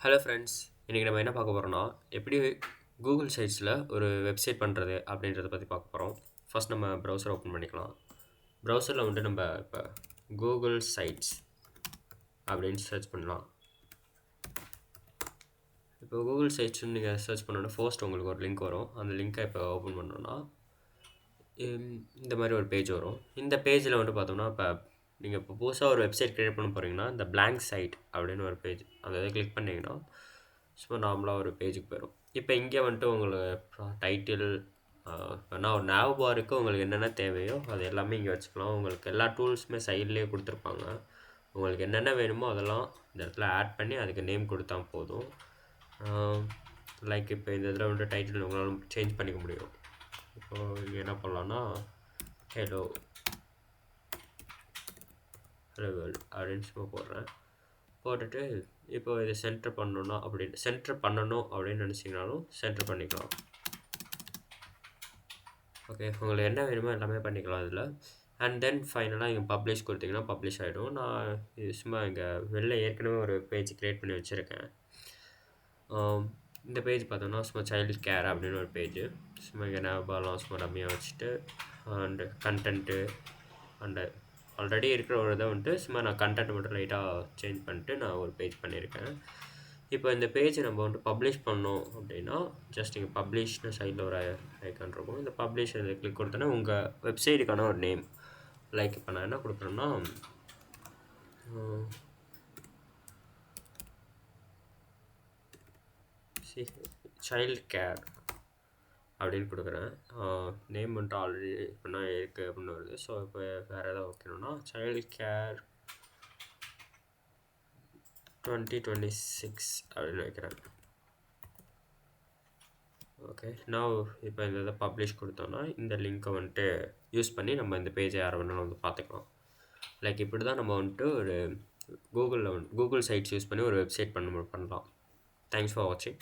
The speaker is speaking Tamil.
ஹலோ ஃப்ரெண்ட்ஸ், இன்றைக்கி நம்ம என்ன பார்க்க போகிறோம்னா எப்படி கூகுள் சைட்ஸில் ஒரு வெப்சைட் பண்ணுறது அப்படின்றத பற்றி பார்க்க போகிறோம். ஃபர்ஸ்ட் நம்ம ப்ரௌசர் ஓப்பன் பண்ணிக்கலாம். ப்ரௌசரில் வந்துட்டு நம்ம இப்போ கூகுள் சைட்ஸ் அப்படின்னு சர்ச் பண்ணலாம். இப்போ கூகுள் சைட்ஸ்னு நீங்கள் சர்ச் பண்ணோன்னா ஃபர்ஸ்ட் உங்களுக்கு ஒரு லிங்க் வரும். அந்த லிங்க்கை இப்போ ஓப்பன் பண்ணோன்னா இந்த மாதிரி ஒரு பேஜ் வரும். இந்த பேஜில் வந்துட்டு பார்த்தோம்னா இப்போ நீங்கள் இப்போ புதுசாக ஒரு வெப்சைட் க்ரியேட் பண்ண போகிறீங்கன்னா இந்த blank சைட் அப்படின்னு ஒரு பேஜ் அந்த இதை கிளிக் பண்ணிங்கன்னா சும்மா நார்மலாக ஒரு பேஜுக்கு போயிடும். இப்போ இங்கே வந்துட்டு உங்களுக்கு டைட்டில் நான் ஒரு nav பாருக்கு உங்களுக்கு என்னென்ன தேவையோ அது எல்லாமே இங்கே வச்சுக்கலாம். உங்களுக்கு எல்லா டூல்ஸுமே சைட்லேயே கொடுத்துருப்பாங்க. உங்களுக்கு என்னென்ன வேணுமோ அதெல்லாம் இந்த இடத்துல ஆட் பண்ணி அதுக்கு நேம் கொடுத்தா போதும். லைக் இப்போ இந்த இதில் வந்துட்டு டைட்டில் உங்களால் சேஞ்ச் பண்ணிக்க முடியும். இப்போது இங்கே என்ன பண்ணலான்னா ஹலோ வேர்ல்டு அப்படின்னு சும்மா போடுறேன். போட்டுட்டு இப்போ இதை சென்டர் பண்ணணும் அப்படின்னு நினச்சிங்கனாலும் சென்டர் பண்ணிக்கலாம். ஓகே, உங்களுக்கு என்ன வேணுமோ எல்லாமே பண்ணிக்கலாம் இதில். அண்ட் தென் ஃபைனலாக இங்கே பப்ளிஷ் கொடுத்தீங்கன்னா பப்ளிஷ் ஆகிடும். நான் இது சும்மா இங்கே வெளில ஏற்கனவே ஒரு பேஜ் க்ரியேட் பண்ணி வச்சுருக்கேன். இந்த பேஜ் பார்த்தோன்னா சும்மா சைல்டு கேர் அப்படின்னு ஒரு பேஜ். சும்மா இங்கே நேபாலாம் சும்மா டம்மியாக வச்சுட்டு அண்டு கண்டென்ட்டு அண்டு ஆல்ரெடி இருக்கிற ஒரு இதை வந்துட்டு சும்மா நான் கண்டென்ட் மட்டும் லைட்டாக சேஞ்ச் பண்ணிட்டு நான் ஒரு பேஜ் பண்ணியிருக்கேன். இப்போ இந்த பேஜை நம்ம வந்துட்டு பப்ளிஷ் பண்ணோம் அப்படின்னா ஜஸ்ட் இங்கே பப்ளிஷ்னு சைடில் ஒரு ஐக்கான் இருக்கும். இந்த பப்ளிஷ் இதை கிளிக் கொடுத்தோன்னா உங்கள் வெப்சைட்டுக்கான ஒரு நேம் லைக் இப்போ நான் என்ன கொடுக்குறேன்னா சைல்டு கேர் அப்படின்னு கொடுக்குறேன். நேம் வந்துட்டு ஆல்ரெடி இப்போ நான் இருக்குது அப்படின்னு வருது. ஸோ இப்போ வேறு எதாவது வைக்கணும்னா சைல்டு கேர் 2026 அப்படின்னு வைக்கிறேன். ஓகே, நான் இப்போ இந்த இதை பப்ளிஷ் கொடுத்தோன்னா இந்த லிங்க்கை வந்துட்டு யூஸ் பண்ணி நம்ம இந்த பேஜை யாரை வேணாலும் வந்து பார்த்துக்கலாம். லைக் இப்படி தான் நம்ம வந்துட்டு ஒரு கூகுள் சைட்ஸ் யூஸ் பண்ணி ஒரு வெப்சைட் பண்ணலாம். தேங்க்ஸ் ஃபார் வாட்சிங்.